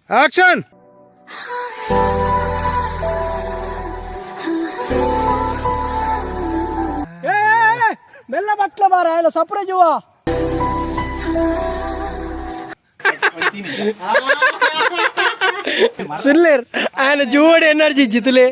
Action. ಮೆಲ್ಲ ಬತ್ಲ ಬಾರ ಎಲ್ಲ ಸಪ್ರೆ ಜುವ ಸುನ್ಲೇರ್ ఆయన ಜುವಡ್ ಎನರ್ಜಿ ಜಿತಲೆ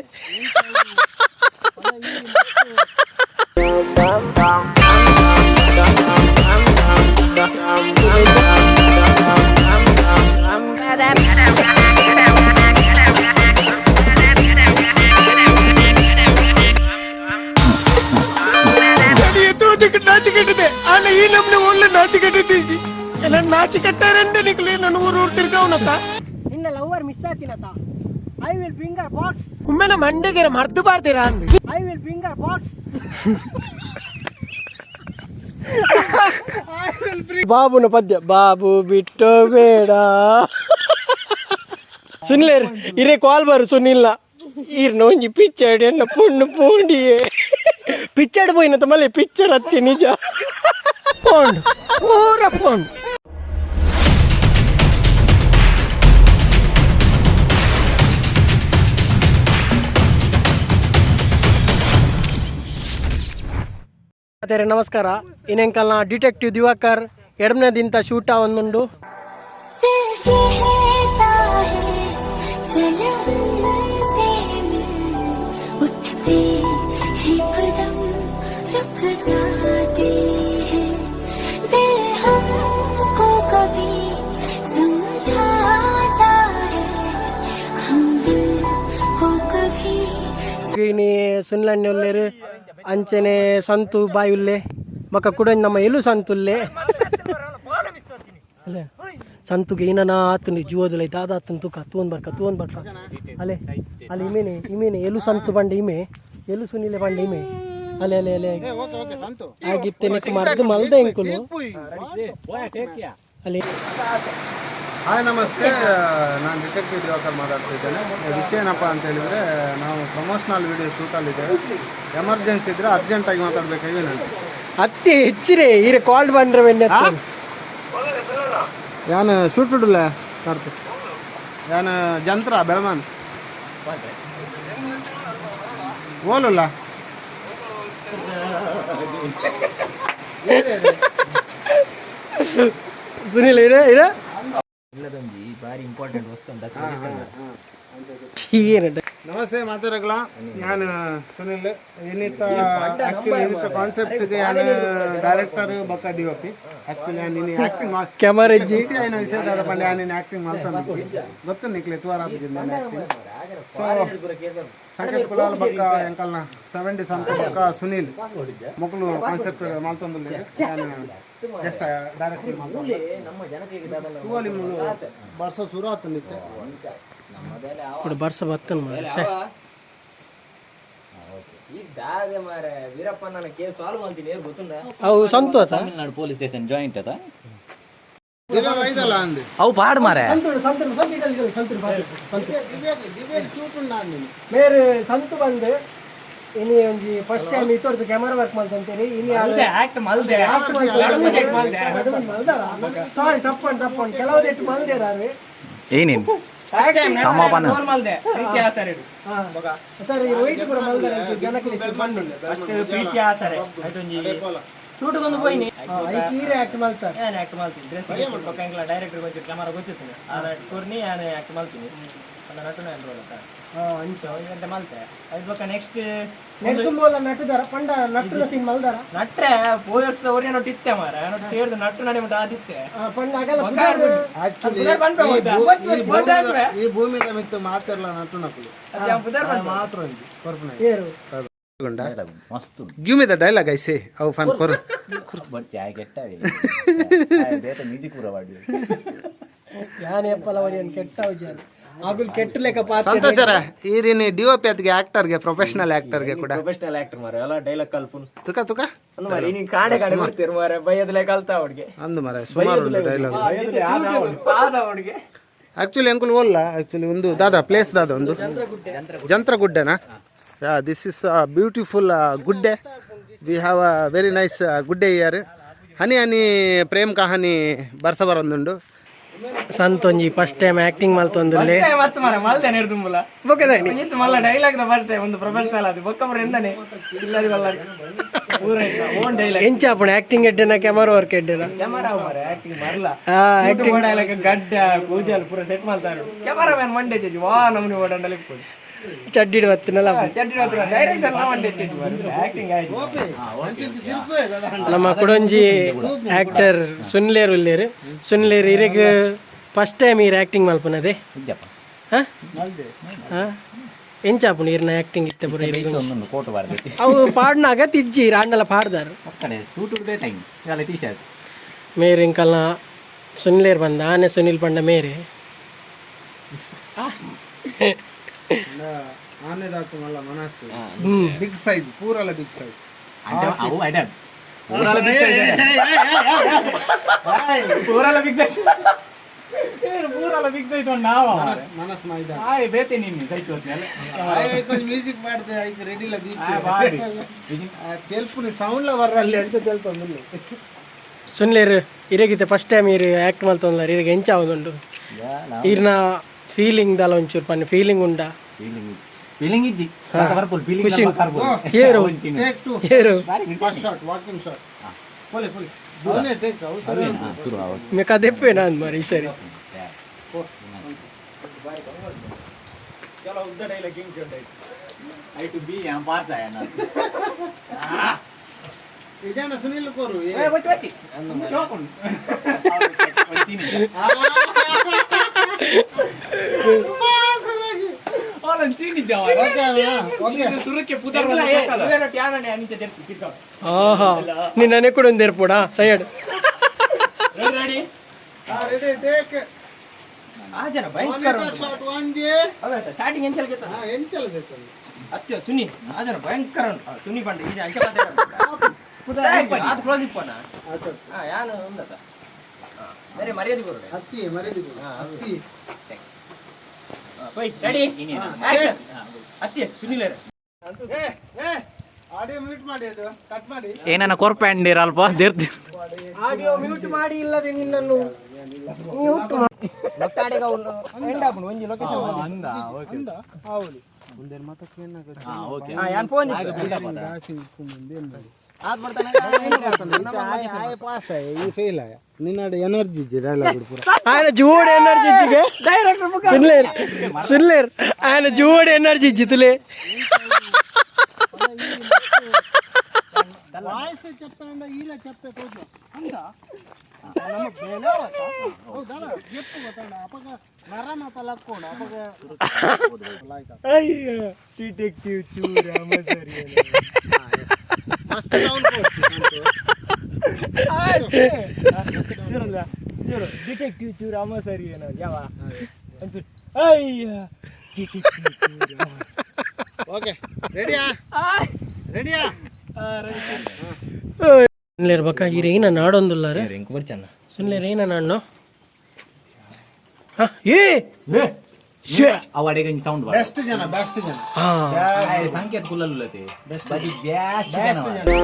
నాచికెట్టితే ఆయన ఈ నమ్ముని ఓన్లీ నాచికెట్టి ಎಲ್ಲ ನಾಚಿ ಕಟ್ಟಾರಂತೆ ನಿಕ್ಲಿ ನನ್ನ ಊರು ತಿರ್ಗಾವನತ್ತ ನಿನ್ನ ಲವರ್ ಮಿಸ್ ಆತಿನತ I will bring her back ಒಮ್ಮೆನ ಮಂಡೆಗೆ ಮರ್ತು ಬಾರ್ತೀರಾ ಅಂದಿ I will bring her back ಬಾಬುನ ಪದ್ಯ ಬಾಬು ಬಿಟ್ಟು ಬೇಡ ಸುನ್ಲೇರ್ ಇರೇ ಕಾಲ್ ಬಾರು ಸುನಿಲ್ಲ ಇರ್ನ ಒಂಜಿ ಪಿಚ್ಚರ್ ಎನ್ನ ಪುಣ್ಣು ಪೂಂಡಿಯೇ ಪಿಚ್ಚರ್ ಪೋಯಿನತ ಮಲೆ ಪಿಚ್ಚರ್ ಹತ್ತಿ ನಿಜ ಪೋಂಡು ಪೂರ ಪೋಂಡು ಅದೇ ನಮಸ್ಕಾರ ಇನ್ನೆಂಕಲ್ನ ಡಿಟೆಕ್ಟಿವ್ ದಿವಾಕರ್ ಎಡಮನೆದಿಂತ ಶೂಟ ಒಂದುಂಡು ಸುನ್ಲಣ್ಣೆ ಒಲ್ಲೇರು ಅಂಚನೆ ಸಂತು ಬಾಯುಲ್ಲೆ ಮಕ್ಕ ಕೂಡ ನಮ್ಮ ಎಲು ಸಂತುಲ್ಲೆ ಅಲ್ಲೇ ಸಂತುಗೆ ಏನನ ಆತನು ಜೀವದಲ್ಲಿ ದಾದ ಆತನ ತೂಕ ತೂನ್ ಬರ್ಕ ಅಲ್ಲೇ ಅಲ್ಲಿ ಇಮೇನೆ ಎಲು ಸಂತು ಬಂಡೆ ಇಮೆ ಎಲು ಸುನಿಲೆ ಬಂಡೆ ಇಮೆ ಅಲೆ ಅಲೆ ಅಲೆ ಆಗಿತ್ತೆ ನಿಕ್ ಮರ್ದು ಮಲ್ದ ಎಂಕುಲು ಅಲ್ಲಿ. ಹಾಯ್ ನಮಸ್ತೆ, ನಾನು ಡಿಟೆಕ್ಟಿವ್ ದಿವಾಕರ್ ಮಾತಾಡ್ತಿದ್ದೇನೆ. ವಿಷಯ ಏನಪ್ಪ ಅಂತ ಹೇಳಿದರೆ, ನಾವು ಪ್ರಮೋಷನಲ್ ವಿಡಿಯೋ ಶೂಟಲ್ಲಿದ್ದೇವೆ. ಎಮರ್ಜೆನ್ಸಿ ಇದ್ದರೆ ಅರ್ಜೆಂಟಾಗಿ ಮಾತಾಡಬೇಕಾಗಿ ನಾನು ಅತ್ತೆ ಹೆಚ್ಚಿರೇ ಈರೆ ಕಾಲ್ ಬಂದ್ರೆ ಯಾನು ಶೂಟ್ ಬಿಡಲ್ಲ ಕಾರ್ತು ಯಾನು ಜಂತ್ರ ಬೆಳಮಾನ್ ಓಲಲ್ಲ ಸುನಿಲ್ ಇರ ಬಾರಿ ಇಂಪಾರ್ಟೆಂಟ್ ವಸ್ತು ನಮಸ್ತೆ ಮಾತಾಡಕಲ ನಾನು ಸುನಿಲ್ ಇನ್ನಿತ್ತ ಆಕ್ಚುಲಿ ಇನ್ನಿತ್ತ ಕಾನ್ಸೆಪ್ಟ್ಗೆ ನಾನು ಡೈರೆಕ್ಟರ್ ಬಕ್ಕ DOP ಆಕ್ಚುಲಿ ನಾನು ನಿನ್ನ ಆಕ್ಟಿಂಗ್ ಕ್ಯಾಮರಾ ಇಜ್ಜಿ ಏನು ವಿಷಯದ ಪಂಡೆ ನಾನು ಆಕ್ಟಿಂಗ್ ಮಾಡ್ತಾನೆ ಗೊತ್ತು ನಿಕ್ಲೆ ತುವಾರ ಆಗಿದ್ದೀನಿ ನಾನು ಆಕ್ಟಿಂಗ್. ಸೊ ಸಂಕೇತ್ ಕುಲಾಲ್ ಬಕ್ಕ ಎಂಕಲ್ನ 70 ಸಂತ ಬಕ್ಕ ಸುನಿಲ್ ಮಕ್ಕಳು ಕಾನ್ಸೆಪ್ಟ್ ಮಾಡ್ತಂದಿಲ್ಲ ನಾನು ಜಸ್ಟ್ ಡೈರೆಕ್ಟ್ ಮಾಡ್ತಾರೆ ಬರ್ಸ ಶುರು ಆತಂದಿತ್ತೆ ಕೂಡ ಬರ್ಸ ಬತ್ತನ್ ಅವು ಸಂತು ಆತ ತಮಿಳ್ನಾಡು ಪೊಲೀಸ್ ಸ್ಟೇಷನ್ ಜಾಯಿಂಟ್ ಅದ ಇದಲ್ಲ ಅಂದೆ ಅವು ಪಾಡ್ ಮಾರೆ ಮೇರೆ ಸಂತು ಬಂದು ಇನಿ ಒಂಜಿ ಫಸ್ಟ್ ಟೈಮ್ ಇತ್ತೋರ್ದು ಕ್ಯಾಮರಾ ವರ್ಕ್ ಮಾಡ್ತಂತೀರಿ ಇನಿ ಆಕ್ಟ್ ಮಲ್ದೆ ಸಾರಿ ತಪ್ಪಂಡು ಕೆಲವು ಎಟ್ಟು ಮಲ್ದೇರಾವೆ ಏನೇನು ಸಮಾಪನ ಸರ್ ಈ ವೈಟ್ ಕೂಡ ಮಲ್ದಾರೆ ಜನಕ್ಕೆ ಬಂದು ಫಸ್ಟ್ ಪ್ರೀತಿ ಆಸರೆ ಐಟೊಂಜಿ ಶೂಟ್ಗೊಂದು ಹೋಯ್ನಿ ಈರೆ ಆಕ್ಟ್ ಮಾಡ್ತಾರೆ ನಾನು ಆಕ್ಟ್ ಮಾಡ್ತೀನಿ ಡ್ರೆಸ್ ಪಕ್ಕ ಡೈರೆಕ್ಟರ್ ಗೊತ್ತಿತ್ತು ಕ್ಯಾಮರಾ ಗೊತ್ತಿತ್ತು ಆ ಟೂರ್ನಿ ನಾನು ಆಕ್ಟ್ ಮಾಡ್ತೀನಿ ನಟನೆ ರೋಲ್ ಅಂತ ಮಲ್ತೆ ಅದು ಬಕ್ಕ ನೆಕ್ಸ್ಟ್ ನೆಟ್ಕೊಂಬೋಲ ನಟದಾರ ಪಂಡ ನಟನ ಸೀನ್ ಮಲ್ದಾರ ನಟ್ರೆ ಪೋಯರ್ಸ್ ಅವ್ರೇನೋ ಟಿತ್ತೆ ಮಾರ ಏನೋ ಸೇರಿದ ನಟ್ಟು ನಡಿ ಮಟ್ಟ ಆದಿತ್ತೆ ಪಂಡ ಆಗಲ್ಲ ಈ ಭೂಮಿ ಮಿತ್ತು ಮಾತಾಡಲ್ಲ ನಟು ನಕಲು ಮಾತ್ರ ಏರು ಮಸ್ತ್ give me the dialogue I say ಅವು ಫನ್ ಕೊರು ಬರ್ತಿ ಆಯ್ ಕೆಟ್ಟಾವಿ ಮ್ಯೂಸಿಕ್ ಪೂರ ಮಾಡಿ ಯಾನ್ ಎಪ್ಪಲ ವರಿಯನ್ ಕೆಟ್ಟ ವಿಚಾರ ಆಗುಲ್ ಕೆಟ್ಟ ಲೆಕ್ಕ ಪಾತ್ರ ಸಂತೋಷರ ಈರಿನಿ DOP ಅದ್ಗೆ ಆಕ್ಟರ್ಗೆ ಪ್ರೊಫೆಷನಲ್ ಆಕ್ಟರ್ಗೆ ಕೂಡ ಪ್ರೊಫೆಷನಲ್ ಆಕ್ಟರ್ ಮಾರ ಎಲ್ಲ ಡೈಲಾಗ್ ಕಲ್ಪುನ್ ತುಕ ಅಂದ್ ಮಾರಿ ನೀ ಕಾಡೆ ಬರ್ತೀರ ಮಾರ ಬೈಯದಲೆ ಕಲ್ತಾ ಅವ್ರಿಗೆ ಅಂದು ಮಾರ ಸುಮಾರು ಡೈಲಾಗ್ ಆದ ಅವ್ರಿಗೆ ಆಕ್ಚುಲಿ ಅಂಕುಲ್ ಓಲ್ಲ ಆಕ್ಚುಲಿ ಒಂದು ದಾದಾ ಪ್ಲೇಸ್ ದಾದ ಒಂದು ಜಂತ್ರಗುಡ್ಡೆನಾ ದಿಸ್ ಇಸ್ ಬ್ಯೂಟಿಫುಲ್ ಗುಡ್ಡೆ we have a very nice ಗುಡ್ಡೆ ಇಯರ್ ಹನಿ ಹನಿ ಪ್ರೇಮ್ ಕಹಾನಿ ಬರ್ಸ ಬರೊಂದುಂಡು ಸಂತೊಂಜಿ ಫಸ್ಟ್ ಟೈಮ್ ಆಕ್ಟಿಂಗ್ ಮಲ್ತೊಂದುಲ್ಲೆ ಮತ್ತೆ ಮರ ಮಲ್ತೇನೆ ತುಂಬಲ ಬೊಕ್ಕದಾನಿ ಇಂತ ಮಲ್ಲ ಡೈಲಾಗ್ ದ ಬರ್ತೆ ಒಂದು ಪ್ರೊಫೆಷನಲ್ ಅದು ಬೊಕ್ಕಮರ ಎಂದನೆ ಇಲ್ಲದಿ ಬಲ್ಲ ಪೂರ ಓನ್ ಡೈಲಾಗ್ ಎಂಚಾಪಣ ಆಕ್ಟಿಂಗ್ ಎಡ್ಡೆನ ಕ್ಯಾಮರಾ ವರ್ಕ್ ಎಡ್ಡೆನ ಕ್ಯಾಮರಾ ಮರ ಆಕ್ಟಿಂಗ್ ಬರಲ್ಲ ಆಕ್ಟಿಂಗ್ ಡೈಲಾಗ್ ಗಡ್ಡ ಕೂಜಲ್ ಪೂರ ಸೆಟ್ ಮಾಡ್ತಾರೆ ಕ್ಯಾಮರಾಮನ್ ಮಂಡೆ ಚೆಜಿ ವಾ ನಮ್ಮನಿ ಓಡಂಡಲಿ ಇಪ್ಪು ಚಡ್ಡಿಡು ಹತ್ತಿನಲ್ಲ ಚಡ್ಡಿ ಡೈರೆಕ್ಷನ್ ನಾ ಮಂಡೆ ಚೆಜಿ ಆಕ್ಟಿಂಗ್ ಆಯ್ತು ನಮ್ಮ ಕುಡೊಂಜಿ ಆಕ್ಟರ್ ಸುನ್ಲೇರ್ ಉಲ್ಲೇರು ಸುನ್ಲೇರ್ ಇರೆಗ್ ಫಸ್ಟ್ ಟೈಮ್ ಈರ್ ಆಕ್ಟಿಂಗ್ ಮಲ್ಪನದೆ ಎಂಚಾಪುಣ ಇರ್ನ ಆಕ್ಟಿಂಗ್ ಇತ್ತೆ ಪುರ ಅವು ಪಾಡ್ನಾಗ ತಿಜ್ಜಿ ರಾಂಡಲ ಪಾಡ್ದಾರು ಮೇರೆ ಇಂಕಲ್ನ ಸುನ್ಲೇರ್ ಬಂದ ಆನೆ ಸುನಿಲ್ ಪಂಡ ಮೇರೆ ಆನೆ ದಾತು ಮಲ್ಲ ಮನಸ್ಸು ಬಿಗ್ ಸೈಜ್ ಪೂರಲ ಬಿಗ್ ಸೈಜ್ ಪೂರಲ ಬಿಗ್ ಸೈಜ್ ಪೂರಲ ಬಿಗ್ ಸೈಜ್ ನಾವ ಮನಸ್ ಮೈದ ಆಯ್ ಬೇತೆ ನಿನ್ನ ಸೈಜ್ ಹೋದ್ಮೇಲೆ ಮ್ಯೂಸಿಕ್ ಮಾಡ್ದೆ ಐತೆ ರೆಡಿ ಇಲ್ಲ ತೆಲ್ಪು ಸೌಂಡ್ಲ ಬರ್ರಲ್ಲಿ ಅಂತ ತೆಲ್ಪೊಂದು ಸುನ್ಲೇರ್ ಇರಗಿತ್ತೆ ಫಸ್ಟ್ ಟೈಮ್ ಇರು ಆಕ್ಟ್ ಮಲ್ತೊಂದ್ಲಾರ ಇರಗೆ ಎಂಚ ಆವೊಂದುಂಡು ಇರ್ನ ಫೀಲಿಂಗ್ ದಲ ಒಂಚೂರು ಪನ್ನೆ ಫೀಲಿಂಗ್ ಉಂಡ ಫೀಲಿಂಗ್ ಇಜ್ಜಿ ಖುಷಿ ಹೇರು ಹೇರು ಫಸ್ಟ್ ಶಾಟ್ ವಾಕಿಂಗ್ ಶಾಟ್ ಪೋಲೆ ಪೋಲೆ ಅವನೇ ಟೇಕ್ ಮೇಕ ದೆಪ್ಪೆ ನಾನು ಮಾರಿ ಸರಿ ಚಲೋ ಉದ್ದ ಡೈಲಾಗ್ ಹಿಂಗೆ ಉಂಟಾಯ್ತು I to be am pass ಆಯನ ಇದೇನ ಸುನಿಲ್ ಕೋರು ಏ ಬತ್ತಿ ಬತ್ತಿ ಶೋಕ್ ಉಂಟು ಅವನು ಚೀನಿ ಜಾವ ಓಕೆ ಸುರಕ್ಕೆ ಪುದರ್ ಇವೆಲ್ಲ ಟ್ಯಾನನೆ ಅನಿತೆ ತೆರ್ತಿ ಕಿಟ್ಟ ಆಹಾ ನಿನ್ನನೆ ಕೂಡ ಒಂದು ಏರ್ಪೋಡ ಸೈಡ್ ರೆಡಿ ರೆಡಿ ಟೇಕ್ ಆ ಜನ ಭಯಂಕರ ಶಾಟ್ ಒಂಜಿ ಅವೇ ಸ್ಟಾರ್ಟಿಂಗ್ ಎಂಚಲ್ ಗೆತ್ತ ಎಂಚಲ್ ಬೇಕು ಅತ್ಯ ಸುನಿ ಆ ಜನ ಭಯಂಕರ ಉಂಟು ಸುನಿ ಬಂಡ ಇದು ಅಂಚೆ ಮಾತೆ ಪುದರ್ ಅದು ಕ್ಲೋಸ್ ಇಪ್ಪನ ಹಾ ಯಾನು ಉಂದತ ಬೇರೆ ಮರ್ಯಾದೆ ಬರೋಡೆ ಹತ್ತಿ ಮರಿದಿ ಹತ್ತಿ ಹೋಯ್ ರೆಡಿ ಆಕ್ಷನ್ ಅತ್ಯ ಸುನಿಲೇರ ಏ ಏ ಆಡಿಯೋ ಮ್ಯೂಟ್ ಮಾಡಿ ಅದು ಕಟ್ ಮಾಡಿ ಏನನ ಕೊರ್ಪಂಡಿರ ಅಲ್ಪ ದೇರ್ತಿ ಆಡಿಯೋ ಮ್ಯೂಟ್ ಮಾಡಿ ಇಲ್ಲದೆ ನಿನ್ನನ್ನು ಮ್ಯೂಟ್ ಲೊಕ್ಕಾಡೆಗ ಎಂಡ್ ಆಪುನು ಒಂಜಿ ಲೊಕೇಶನ್ ಅಂದ ಓಕೆ ಅಂದ ಹೌದು ಮುಂದೆ ಮಾತಕ್ಕೆ ಏನಾಗುತ್ತೆ ಹಾ ಓಕೆ ಯಾನ್ ಫೋನ್ ರಾಶಿ ಮುಂದೆ ಏನು ಆದ್ ಬರ್ತಾನೆ ಆಯ ಪಾಸ್ ಆಯ ಈ ಫೇಲ್ ಆಯ ನಿನ್ನಡೆ ಎನರ್ಜಿ ಜಿ ಡೈಲಾಗ್ ಪೂರ ఆయన జూడ్ ఎనర్జీ జిగే డైరెక్టర్ సున్లేర్ సున్లేర్ ఆయన జూడ్ ఎనర్జీ జితులే ವಾಯ್ಸ್ చెప్తాండ ఈల చెప్తే కొంచెం అంత ನಮ್ಮ ಬೇಲವತ ಹೌದಲ್ಲ ಎಪ್ಪು ಗೊತ್ತಾಂಡ ಅಪಗ ನರನ ತಲಕ್ಕೊಂಡ ಅಪಗ ಅಯ್ಯ ಡಿಟೆಕ್ಟಿವ್ ಚೂರಾಮ ಸರಿ ಮಸ್ತ್ ಸೌಂಡ್ ಕೊಡ್ತಿ ಚೂರು ಡಿಟೆಕ್ಟಿವ್ ಚೂರಾಮ ಸರಿ ಏನೋ ಯಾವ ಅಯ್ಯ ಡಿಟೆಕ್ಟಿವ್ ಓಕೆ ರೆಡಿಯಾ ರೆಡಿಯಾ ಸುನ್ಲೇರ್ ಬಕ್ಕ ಈರ ಏನ ನಾಡೊಂದುಲ್ಲಾರೆ ಸುನ್ಲೇರ್ ಏನ ನಾಡ್ನೋ ಏ ಅವಡೆಗೆ ಸೌಂಡ್ ಬೆಸ್ಟ್ ಜನ ಹಾ ಸಂಕೇತ ಕುಲ್ಲಲ್ಲತೆ ಬೆಸ್ಟ್ ಜನ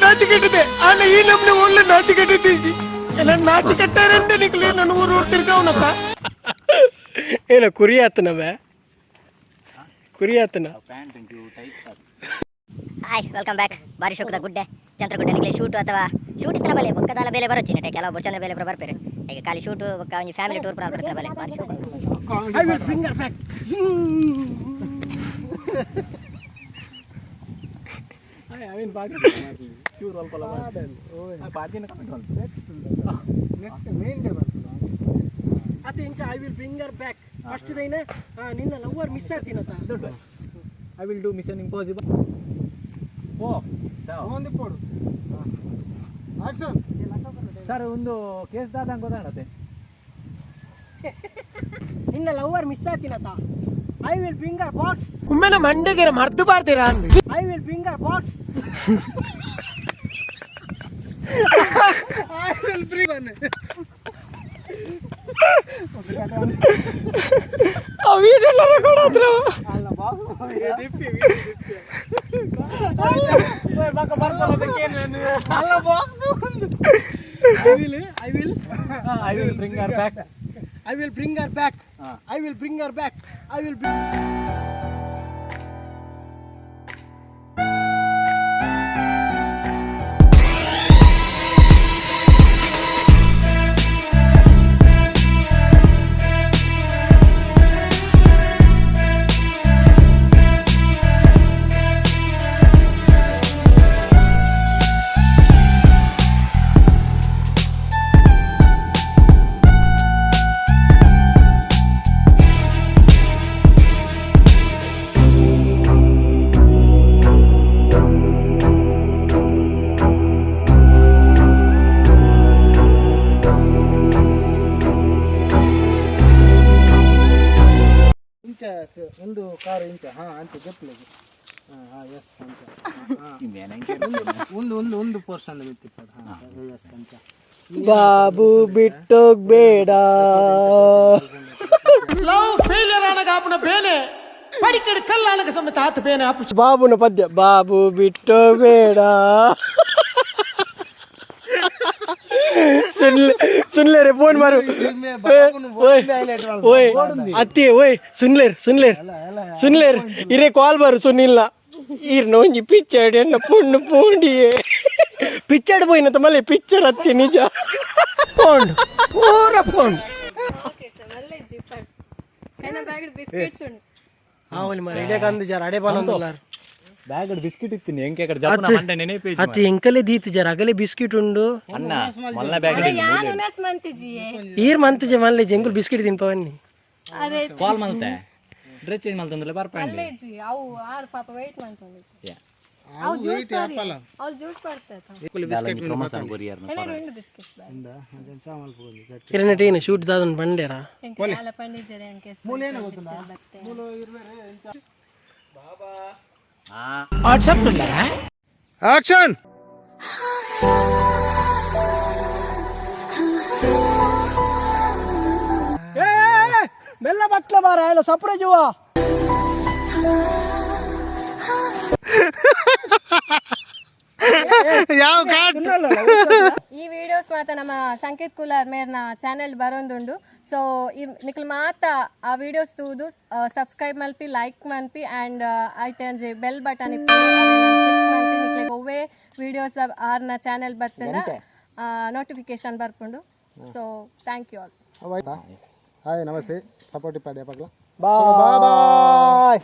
నాచికెట్టితే అన్న ఈ నమ్ముని ఊళ్ళో నాచికెట్టి ఇలా నాచికెట్టారంటే నీకు నన్ను ఊరు తిరిగావునక్క ಏನ ಕುರಿ ಆತನವ ಕುರಿ ಆತನ ಹಾಯ್ ವೆಲ್ಕಮ್ ಬ್ಯಾಕ್ ಬಾರಿ ಶೋಕದ ಗುಡ್ಡೆ ಚಂದ್ರಗುಡ್ಡೆ ನಿಮಗೆ ಶೂಟ್ ಅಥವಾ ಶೂಟ್ ಇತ್ರ ಬಲೆ ಬೊಕ್ಕದಾಲ ಬೇಲೆ ಬರೋಚಿನ ಕೆಲವು ಬೊಚ್ಚಂದ ಬೇಲೆ ಬರ್ಪೇರು ಈಗ ಖಾಲಿ ಶೂಟ್ ಬೊಕ್ಕ ಒಂದು ಫ್ಯಾಮಿಲಿ ಟೂರ್ ಪುರ ಬರ್ತಾರೆ ಬಲೆ ಬಾರಿ ಶೋಕ I will bring her back ಅವೇನು ಬಾಡಿ ಚೂರು ಅಲ್ಪಲ್ಲ ಪಾರ್ಟಿನ ಕಮೆಂಟ್ ನೆಕ್ಸ್ಟ್ ಮೇನ್ ಡೇ ಬರ್ತದೆ ಅದೇ ಇಂಚ I will bring her back first ದೈನ ನಿನ್ನ ಲವರ್ ಮಿಸ್ ಆಗ್ತೀನತ್ತ ದೊಡ್ಡ I will do mission impossible ಓ ಒಂದು ಪೋಡು ಆಕ್ಷನ್ ಸರ್ ಒಂದು ಕೇಸ್ ದಾದಂಗೆ ಗೊತ್ತಾಗತ್ತೆ ನಿನ್ನ ಲವರ್ ಮಿಸ್ ಆಗ್ತೀನತ್ತ I will bring her back ಒಮ್ಮೆನ ಮಂಡೆಗೆ ಮರ್ತು ಬಾರ್ತೀರಾ I will bring her back I will bring one. ಆ ವಿಡಿಯೋ ರೆಕಾರ್ಡ್ ಆದ್ರು I will bring her back. I will bring her back. I will bring her back. I will bring. ಒಂದು car ಇಂಚ ಅಂತ చెప్పలేదు ಎಸ್ ಅಂತ ಒಂದು portion S ಅಂತ Babu ಬಿಟ್ಟೋಗ್ಬೇಡ love failure అనగాపున ಬೇನೆ ಪಡಿಕಡೆ ಕಲ್ಲಾಣಗ ಸಮೇತ ಆತ ಬೇನೆ ಬಾಬುನ ಪದ್ಯ ಬಾಬು ಬಿಟ್ಟೋಗ್ಬೇಡ सुन ले रे फोन मारो ओए अत्ती ओए सुन ले इरे कॉल मारो सुनील इर नोंजी पिक्चर एन्न पुण्ण पोंडिये पिक्चर పోయిన మళ్ళీ పిక్చర్ అత్తి నిజ పోండ్ పూరా పోండ్ ఓకే సార్ మళ్ళీ జిప్పర్ అయినా బ్యాగ్ బిస్కెట్స్ ఉండు ఆవలి మరి ఇడే కందు జర అడే బానందులార్ ಬ್ಯಾಗ್ ಬಿಸ್ಕಿಟ್ ಇತ್ತೀನಿ ಹೆಂಗೆ ಕಡೆ ಜಪನ ಮಂಡೆ ನೆನೆಪೇ ಅತ್ತಿ ಎಂಕಲೆ ದೀತು ಜರ ಅಗಲೆ ಬಿಸ್ಕಿಟ್ ಉಂಡು ಅಣ್ಣ ಮಲ್ಲ ಬ್ಯಾಗ್ ಯಾನುನಸ್ ಮಂತಿಜಿಯೇ ಈರ್ ಮಂತಜೆ ಮಲ್ಲೆ ಜಂಗುಲ್ ಬಿಸ್ಕಿಟ್ ತಿನ್ಪವನ್ನಿ ಅದೇ ಕಾಲ್ ಮಲ್ತೆ ಡ್ರೆಸ್ ಚೇಂಜ್ ಮಲ್ತಂದ್ರೆ ಬರ್ಪಂಡಿ ಮಲ್ಲೆ ಜಿ ಅವು ಆರ್ ಪಾಪ ವೇಟ್ ಮಾಡ್ಕೊಂಡು ಅವು ಜ್ಯೂಸ್ ಪಡಿ ಅವು ಜ್ಯೂಸ್ ಪಡ್ತಾರೆ ಬಿಸ್ಕಿಟ್ ಪ್ರಮೋಷನ್ ಕೊರಿಯರ್ ಎಲ್ಲ రెండు ಬಿಸ್ಕೆಟ್ಸ್ ಬ್ಯಾಗ್ ಕಿರಣಟೇನ ಶೂಟ್ ದಾದನ್ ಬಂಡೇರಾ ಎಂಕಲ ಪಂಡಿ ಜರೆ ಅನ್ಕೆ ಮೂಲೇನ ಗೊತ್ತುಂಟಾ ಮೂಲು ಇರ್ಬೇರೆ ಬಾಬಾ ವಾಟ್ಸ್ಆಪ್ ಇಲ್ಲ ಆಕ್ಷನ್ ಮೆಲ್ಲ ಬತ್ಲ ಬಾರ ಎಲ್ಲ ಸರ್ಪ್ರೈಸ್ ಹುವಾ ಯಾವ ಕಾಟ್ ಈ ವಿಡಿಯೋಸ್ ಮಾತ ನಮ್ಮ ಸಂಕೇತ್ ಕುಲಾರ್ ಮೇರ್ನ ಚಾನೆಲ್ ಬರೋಂದುಂಡು ಸೊ ನಿಖಲ್ ಮಾತ ಆ ವಿಡಿಯೋಸ್ ತೂದು ಸಬ್ಸ್ಕ್ರೈಬ್ ಮಲ್ಪಿ ಲೈಕ್ ಮಲ್ಪಿ ಆ್ಯಂಡ್ ಐಟನ್ ಬೆಲ್ ಬಟನ್ ಇಪ್ಪು ಕ್ಲಿಕ್ ಮಲ್ಪಿ ನಿಕ್ಲೆಗ್ ಒವ್ವೇ ವಿಡಿಯೋಸ್ ಆರ್ನ ಚಾನೆಲ್ ಬರ್ತಂಡ ನೋಟಿಫಿಕೇಶನ್ ಬರ್ಕೊಂಡು so thank you all hi ನಮಸ್ತೆ ಸಪೋರ್ಟ್ ಪಡೆ ಪಗ್ಲ ಬಾಯ್